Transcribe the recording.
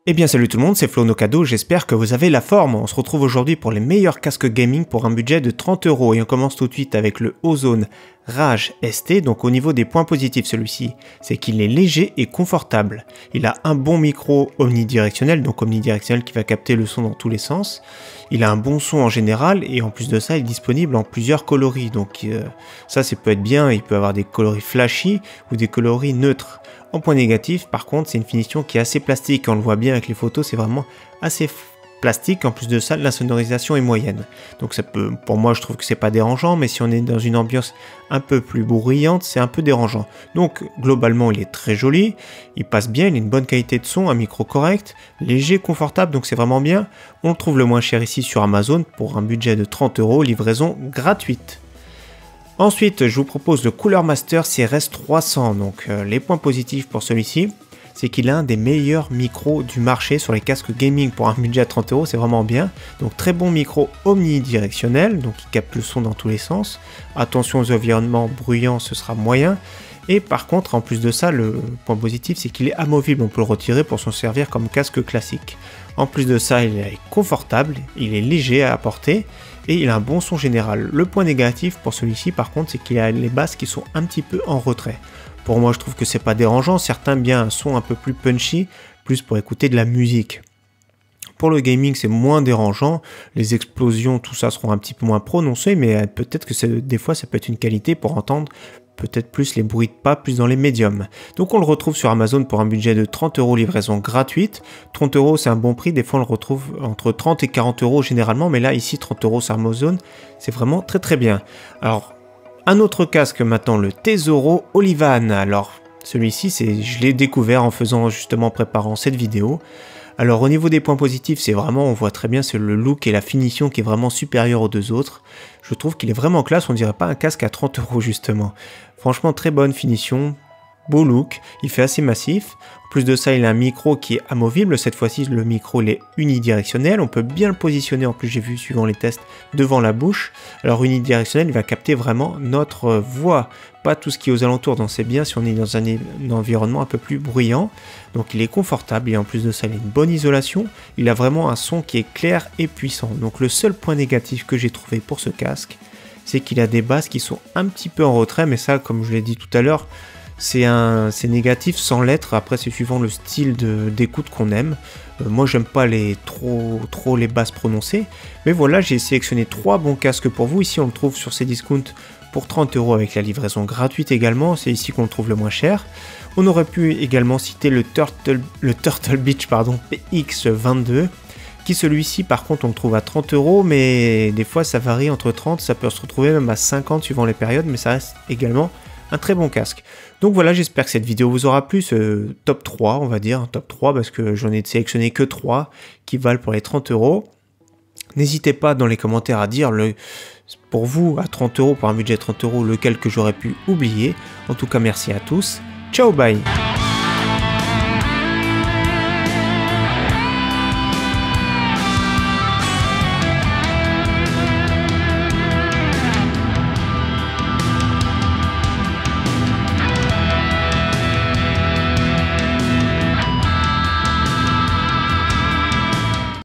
Eh bien salut tout le monde, c'est Flo Nocado, j'espère que vous avez la forme. On se retrouve aujourd'hui pour les meilleurs casques gaming pour un budget de 30 € et on commence tout de suite avec le Ozone Rage ST. Donc au niveau des points positifs celui-ci, c'est qu'il est léger et confortable. Il a un bon micro omnidirectionnel, donc omnidirectionnel qui va capter le son dans tous les sens. Il a un bon son en général et en plus de ça il est disponible en plusieurs coloris. Donc ça peut être bien, il peut avoir des coloris flashy ou des coloris neutres. En point négatif, par contre, c'est une finition qui est assez plastique. On le voit bien avec les photos, c'est vraiment assez plastique. En plus de ça, l'insonorisation est moyenne. Donc ça peut, pour moi, je trouve que c'est pas dérangeant, mais si on est dans une ambiance un peu plus bruyante, c'est un peu dérangeant. Donc globalement, il est très joli, il passe bien, il a une bonne qualité de son, un micro correct, léger, confortable, donc c'est vraiment bien. On le trouve le moins cher ici sur Amazon pour un budget de 30 €, livraison gratuite. Ensuite, je vous propose le Cooler Master CRS 300. Donc, les points positifs pour celui-ci, c'est qu'il a un des meilleurs micros du marché sur les casques gaming pour un budget à 30 €, c'est vraiment bien. Donc, très bon micro omnidirectionnel, donc il capte le son dans tous les sens. Attention aux environnements bruyants, ce sera moyen. Et par contre, en plus de ça, le point positif, c'est qu'il est amovible. On peut le retirer pour s'en servir comme casque classique. En plus de ça, il est confortable, il est léger à porter et il a un bon son général. Le point négatif pour celui-ci, par contre, c'est qu'il a les basses qui sont un petit peu en retrait. Pour moi, je trouve que c'est pas dérangeant. Certains aiment bien un son un peu plus punchy, plus pour écouter de la musique. Pour le gaming, c'est moins dérangeant. Les explosions, tout ça seront un petit peu moins prononcées, mais peut-être que des fois, ça peut être une qualité pour entendre peut-être plus les bruits de pas, plus dans les médiums. Donc on le retrouve sur Amazon pour un budget de 30 €, livraison gratuite. 30 € c'est un bon prix, des fois on le retrouve entre 30 et 40 € généralement, mais là ici 30 € sur Amazon, c'est vraiment très très bien. Alors, un autre casque maintenant, le Tesoro Olivan. Alors, celui-ci, je l'ai découvert en faisant justement, en préparant cette vidéo. Alors au niveau des points positifs, c'est vraiment, on voit très bien, c'est le look et la finition qui est vraiment supérieur aux deux autres. Je trouve qu'il est vraiment classe, on dirait pas un casque à 30 € justement. Franchement, très bonne finition, beau look, il fait assez massif. En plus de ça, il a un micro qui est amovible. Cette fois-ci, le micro il est unidirectionnel. On peut bien le positionner, en plus j'ai vu suivant les tests, devant la bouche. Alors unidirectionnel, il va capter vraiment notre voix, pas tout ce qui est aux alentours. Donc c'est bien si on est dans un environnement un peu plus bruyant. Donc il est confortable et en plus de ça, il a une bonne isolation. Il a vraiment un son qui est clair et puissant. Donc le seul point négatif que j'ai trouvé pour ce casque, c'est qu'il a des basses qui sont un petit peu en retrait. Mais ça, comme je l'ai dit tout à l'heure, c'est négatif sans l'être. Après, c'est suivant le style d'écoute qu'on aime. Moi, j'aime pas trop les basses prononcées. Mais voilà, j'ai sélectionné 3 bons casques pour vous. Ici, on le trouve sur Cdiscount pour 30 € avec la livraison gratuite également. C'est ici qu'on le trouve le moins cher. On aurait pu également citer le Turtle Beach PX22. Qui celui-ci, par contre, on le trouve à 30 €. Mais des fois, ça varie entre 30. Ça peut se retrouver même à 50 suivant les périodes. Mais ça reste également un très bon casque. Donc voilà, j'espère que cette vidéo vous aura plu, ce top 3, on va dire, un top 3, parce que j'en ai sélectionné que 3 qui valent pour les 30 €. N'hésitez pas dans les commentaires à dire pour vous, à 30 €, pour un budget de 30 €, lequel que j'aurais pu oublier. En tout cas, merci à tous. Ciao, bye!